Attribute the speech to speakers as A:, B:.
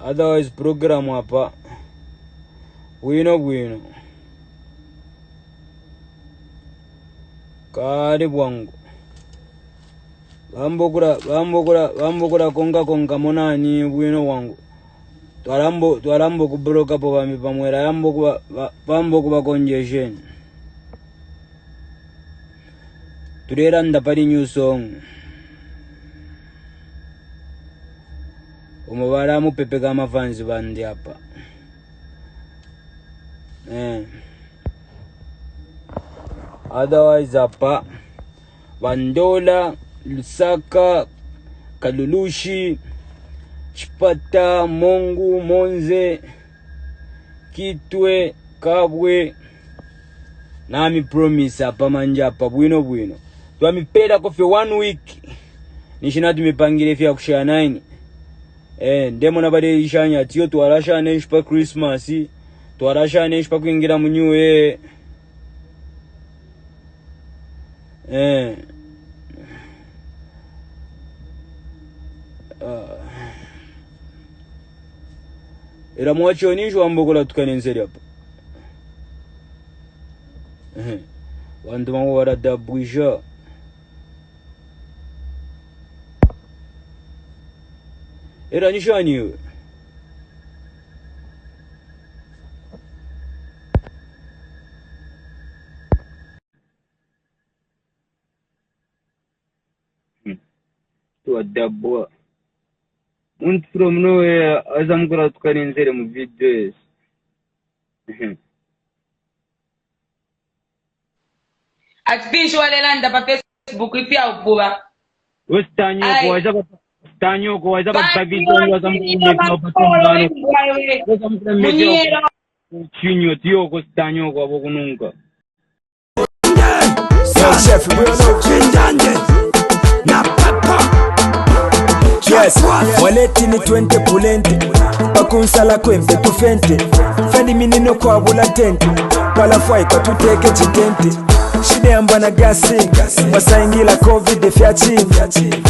A: Otherwise program hapa bwino karibu wangu bambokura konga monani bwino wangu twarambo kubroka po bami pamwera bambo kuba congestion turera ndapari new song umubara mupepeka amafanzi bandi hapa otherwise hapa Bandola, Lusaka, Kalulushi, Chipata, Mongu, Monze, Kitwe, Kabwe. Nami promise hapa manja hapa bwino. Twamipeda kofi 1 week. Nishina tumipangire fya kushare 9. Ndemo nabade ishanya tiyo twarasha nesh pa Christmas. Twarasha nesh pa kuingira mu new year. Era mwachonisho ambokola tukanenzeri hapa. Wandu mangu waradabwisha. Era nishani wewe. To adabwa. Und from nowhere azamkura tukanenzere mu videos.
B: Atfincho walelanda pa Facebook ipya ukuba.
A: Stanyo ko waza pa video wazamkura patongano. Wazamkura media. Chinyo tiyo ko stanyo ko abokununka.
C: Chef, we know na papa. Yes, waleti ni 20 pulente bakunsala kwembe tufente fendi minino kwa bula tente pala fai kwa tuteke chitente shide ambana gasi wasaingila covid fya chini.